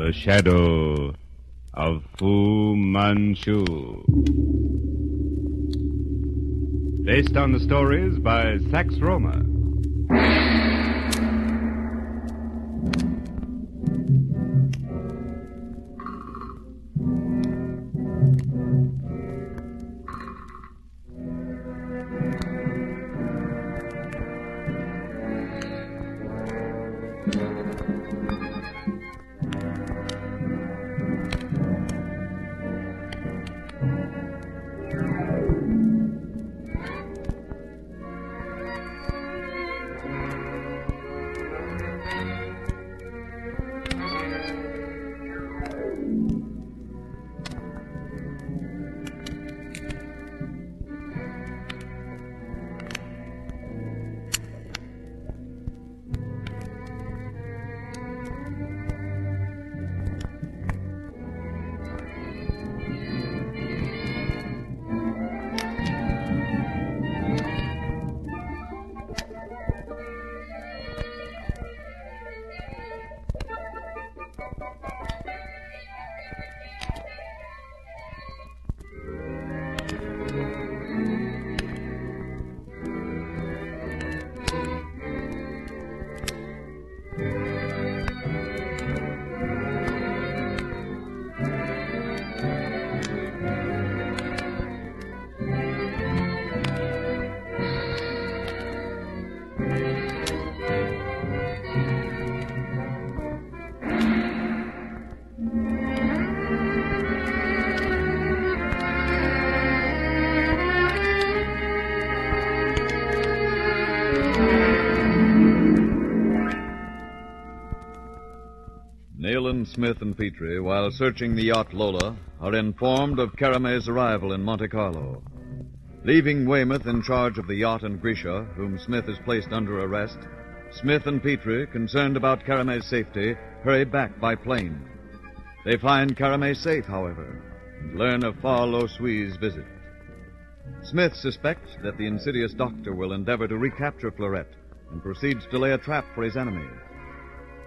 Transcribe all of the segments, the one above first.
The Shadow of Fu Manchu. Based on the stories by Sax Rohmer. Nayland, Smith, and Petrie, while searching the yacht Lola, are informed of Caramay's arrival in Monte Carlo. Leaving Weymouth in charge of the yacht and Grisha, whom Smith has placed under arrest, Smith and Petrie, concerned about Caramay's safety, hurry back by plane. They find Caramay safe, however, and learn of Farlow Sui's visit. Smith suspects that the insidious doctor will endeavor to recapture Florette and proceeds to lay a trap for his enemy.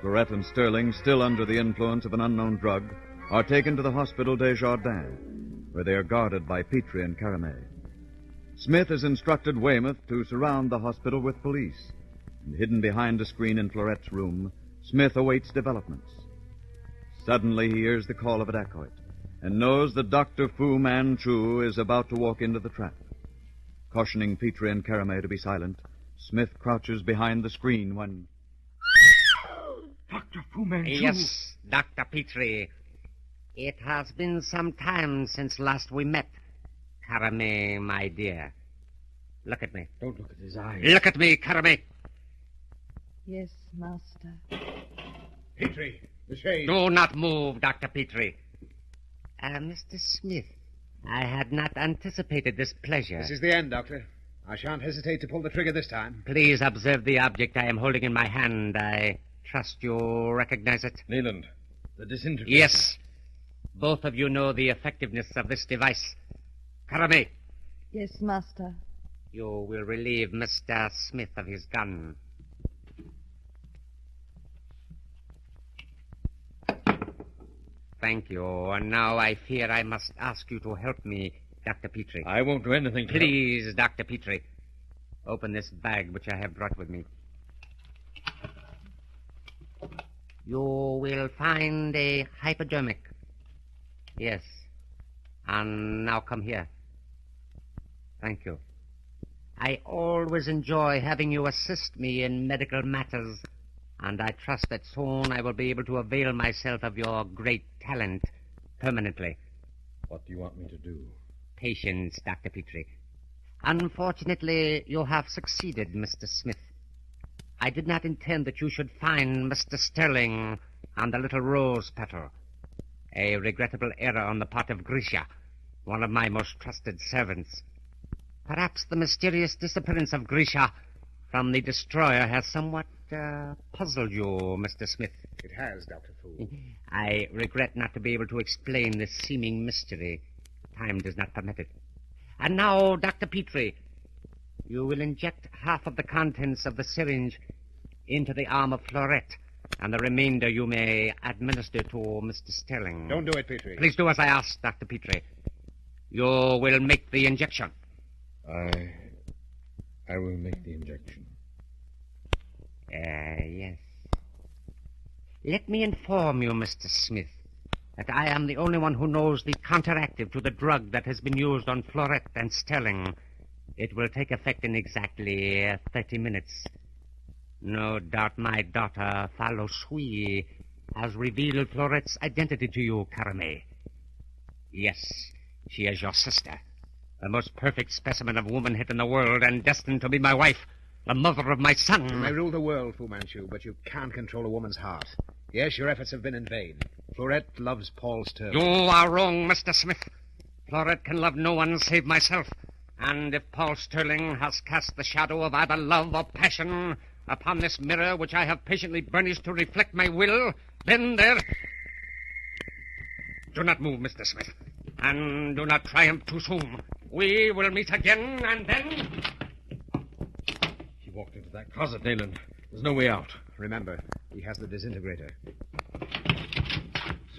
Florette and Sterling, still under the influence of an unknown drug, are taken to the Hospital des Jardins, where they are guarded by Petrie and Caramay. Smith has instructed Weymouth to surround the hospital with police, and hidden behind a screen in Florette's room, Smith awaits developments. Suddenly he hears the call of a dacoit and knows that Dr. Fu Manchu is about to walk into the trap. Cautioning Petrie and Caramay to be silent, Smith crouches behind the screen when... Dr. Fu Manchu. Yes, Dr. Petrie. It has been some time since last we met. Caramay, my dear. Look at me. Don't look at his eyes. Look at me, Caramay. Yes, Master. Petrie, the shade. Do not move, Dr. Petrie. Mr. Smith, I had not anticipated this pleasure. This is the end, Doctor. I shan't hesitate to pull the trigger this time. Please observe the object I am holding in my hand. I trust you recognize it. Nayland, the disintegrator. Yes. Both of you know the effectiveness of this device. Caramay, Yes, Master. you will relieve Mr. Smith of his gun. Thank you. And now I fear I must ask you to help me, Dr. Petrie. I won't do anything to Please, Dr. Petrie. Open this bag which I have brought with me. You will find a hypodermic. Yes. And now come here. Thank you. I always enjoy having you assist me in medical matters, and I trust that soon I will be able to avail myself of your great talent permanently. What do you want me to do? Patience, Dr. Petrie. Unfortunately, you have succeeded, Mr. Smith. I did not intend that you should find Mr. Sterling and the little rose petal. A regrettable error on the part of Grisha, one of my most trusted servants. Perhaps the mysterious disappearance of Grisha from the destroyer has somewhat puzzled you, Mr. Smith. It has, Dr. Fu. I regret not to be able to explain this seeming mystery. Time does not permit it. And now, Dr. Petrie, you will inject half of the contents of the syringe into the arm of Florette and the remainder you may administer to Mr. Sterling. Don't do it, Petrie. Please do as I ask, Dr. Petrie. You will make the injection. I will make the injection. Yes. Let me inform you, Mr. Smith, that I am the only one who knows the counteractive to the drug that has been used on Florette and Sterling. It will take effect in exactly 30 minutes. No doubt my daughter, Fallo Sui, has revealed Florette's identity to you, Carame. Yes, she is your sister, the most perfect specimen of womanhood in the world and destined to be my wife, the mother of my son. You may rule the world, Fu Manchu, but you can't control a woman's heart. Yes, your efforts have been in vain. Florette loves Paul Sterling. You are wrong, Mr. Smith. Florette can love no one save myself. And if Paul Sterling has cast the shadow of either love or passion upon this mirror which I have patiently burnished to reflect my will, then there... Do not move, Mr. Smith. And do not triumph too soon. We will meet again, and then... He walked into that closet, Nayland. There's no way out. Remember, he has the disintegrator.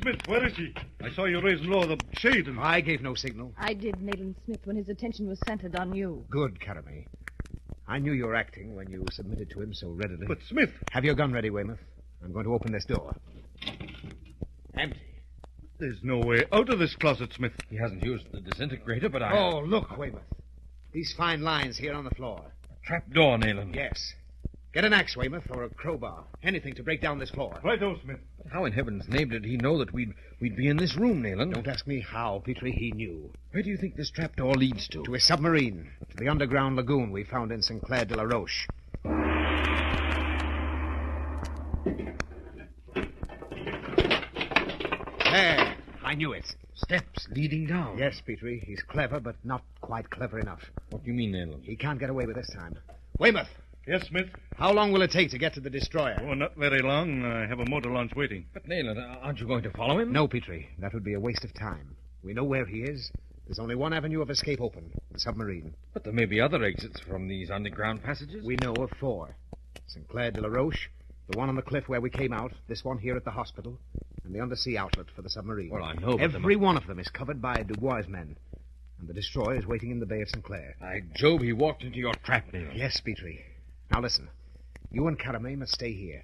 Smith, where is he? I saw you raise low the shade and... I gave no signal. I did, Nayland Smith, when his attention was centered on you. Good, Carame. I knew you were acting when you submitted to him so readily. But, Smith... Have your gun ready, Weymouth. I'm going to open this door. Empty. There's no way out of this closet, Smith. He hasn't used the disintegrator, but I... Oh, look, Weymouth. These fine lines here on the floor. Trap door, Nayland. Yes. Get an axe, Weymouth, or a crowbar. Anything to break down this floor. Righto, Smith. But how in heaven's name did he know that we'd be in this room, Nayland? Don't ask me how, Petrie. He knew. Where do you think this trap door leads to? To a submarine. To the underground lagoon we found in Sinclair de la Roche. There. I knew it. Steps leading down. Yes, Petrie. He's clever, but not quite clever enough. What do you mean, Nayland? He can't get away with this time. Weymouth, Yes, Smith? how long will it take to get to the destroyer? Oh, not very long. I have a motor launch waiting. But, Nayland, aren't you going to follow him? No, Petrie. That would be a waste of time. We know where he is. There's only one avenue of escape open, the submarine. But there may be other exits from these underground passages. We know of 4. Sinclair de la Roche, the one on the cliff where we came out, this one here at the hospital, and the undersea outlet for the submarine. Well, I know, but Every one of them is covered by Dubois' men, and the destroyer is waiting in the Bay of Sinclair. By Jove, he walked into your trap, Nayland. Yes, Petrie. Now listen. You and Carame must stay here.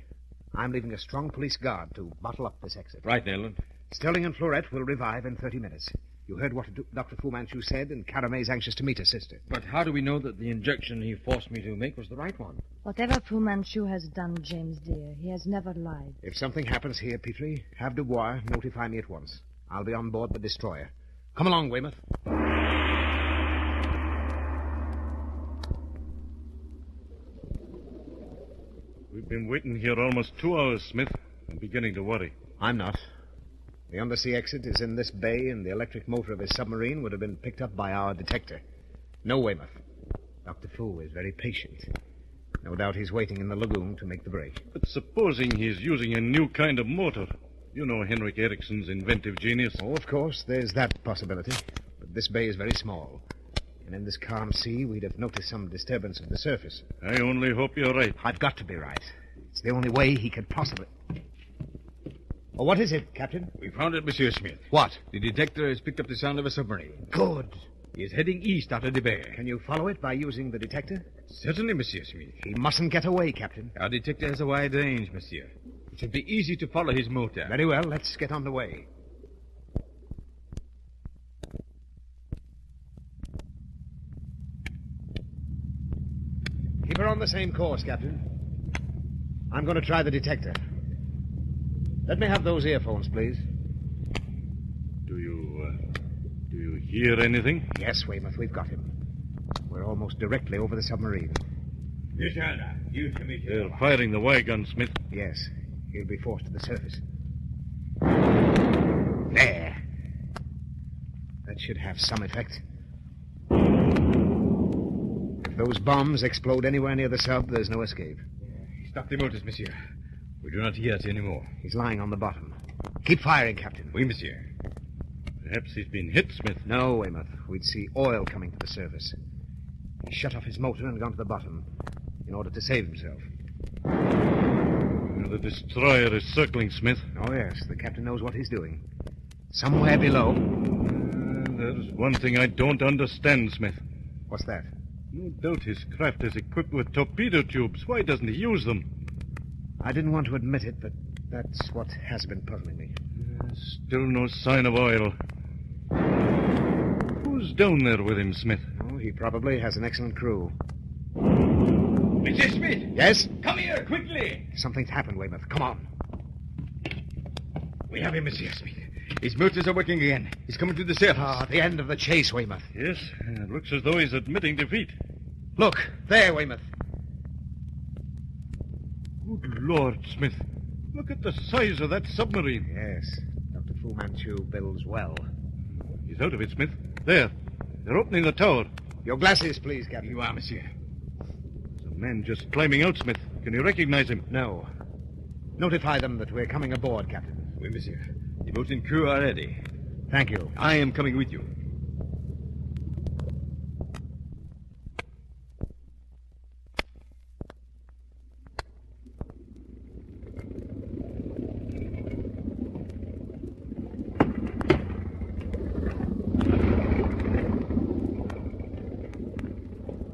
I'm leaving a strong police guard to bottle up this exit. Right, Nayland. Sterling and Florette will revive in 30 minutes. You heard what Dr. Fu Manchu said, and Carame's anxious to meet her sister. But how do we know that the injection he forced me to make was the right one? Whatever Fu Manchu has done, James dear, he has never lied. If something happens here, Petrie, have Dubois notify me at once. I'll be on board the destroyer. Come along, Weymouth. We've been waiting here almost 2 hours, Smith. I'm beginning to worry. I'm not. The undersea exit is in this bay, and the electric motor of his submarine would have been picked up by our detector. No, Weymouth. Dr. Fu is very patient. No doubt he's waiting in the lagoon to make the break. But supposing he's using a new kind of motor. You know Henrik Eriksson's inventive genius. Oh, of course, there's that possibility. But this bay is very small. And in this calm sea, we'd have noticed some disturbance of the surface. I only hope you're right. I've got to be right. It's the only way he could possibly... Oh, what is it, Captain? We found it, Monsieur Smith. What? The detector has picked up the sound of a submarine. Good. He is heading east out of the bay. Can you follow it by using the detector? Certainly, Monsieur Smith. He mustn't get away, Captain. Our detector has a wide range, Monsieur. It should be easy to follow his motor. Very well, let's get on the way. Keep her on the same course, Captain. I'm going to try the detector. Let me have those earphones, please. Do you hear anything? Yes, Weymouth, we've got him. We're almost directly over the submarine. They're firing the Y gun, Smith. Yes, he'll be forced to the surface. There. That should have some effect. If those bombs explode anywhere near the sub, there's no escape. Stop the motors, Monsieur. We do not hear it anymore. He's lying on the bottom. Keep firing, Captain. Oui, Monsieur. Perhaps he's been hit, Smith. No, Weymouth. We'd see oil coming to the surface. He shut off his motor and gone to the bottom in order to save himself. The destroyer is circling, Smith. Oh, yes. The captain knows what he's doing. Somewhere below. There's one thing I don't understand, Smith. What's that? No doubt his craft is equipped with torpedo tubes. Why doesn't he use them? I didn't want to admit it, but that's what has been puzzling me. Still no sign of oil. Who's down there with him, Smith? Oh, he probably has an excellent crew. Mr. Smith! Yes? Come here, quickly! Something's happened, Weymouth. Come on. We have him, Mr. Smith. His motors are working again. He's coming to the surface. Ah, the end of the chase, Weymouth. Yes, it looks as though he's admitting defeat. Look, there, Weymouth. Good Lord, Smith. Look at the size of that submarine. Yes, Dr. Fu Manchu builds well. He's out of it, Smith. There. They're opening the tower. Your glasses, please, Captain. You are, monsieur. There's a man just climbing out, Smith. Can you recognize him? No. Notify them that we're coming aboard, Captain. Oui, monsieur. The boat and crew are ready. Thank you. I am coming with you.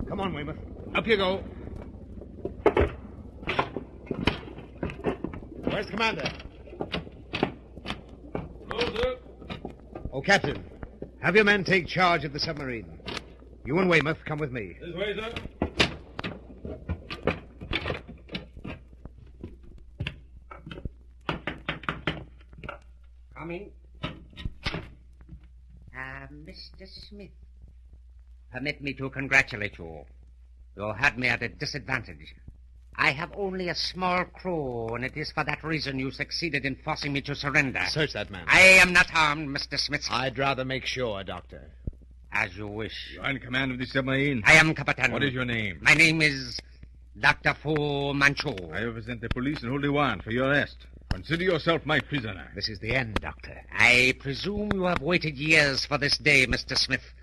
Come on, Weymouth. Up you go. Where's the commander? Oh, Captain, have your men take charge of the submarine. You and Weymouth come with me. This way, sir. Coming. Mr. Smith. Permit me to congratulate you. You had me at a disadvantage. I have only a small crew, and it is for that reason you succeeded in forcing me to surrender. Search that man. I am not harmed, Mr. Smith. I'd rather make sure, Doctor. As you wish. You are in command of the submarine. I am Captain. What is your name? My name is Dr. Fu Manchu. I represent the police and hold a warrant for your arrest. Consider yourself my prisoner. This is the end, Doctor. I presume you have waited years for this day, Mr. Smith.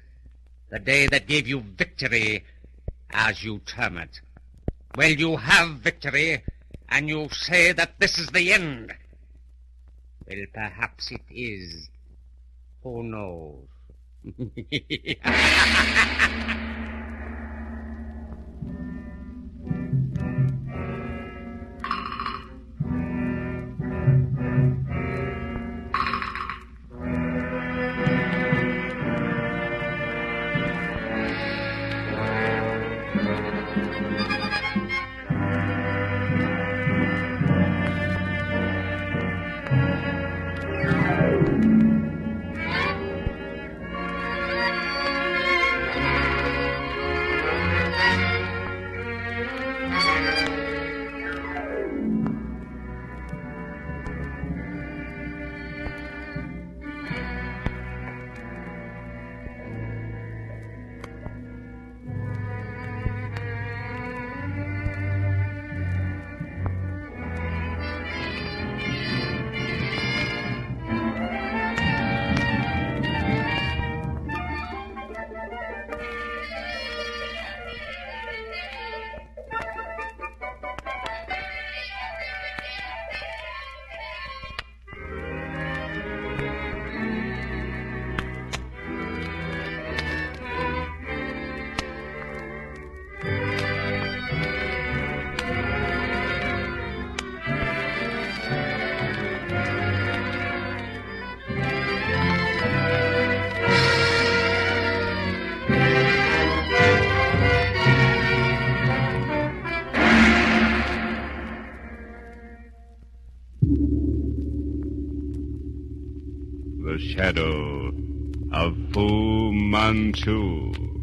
The day that gave you victory, as you term it. Well, you have victory, and you say that this is the end. Well, perhaps it is. Who knows? The Shadow of Fu Manchu.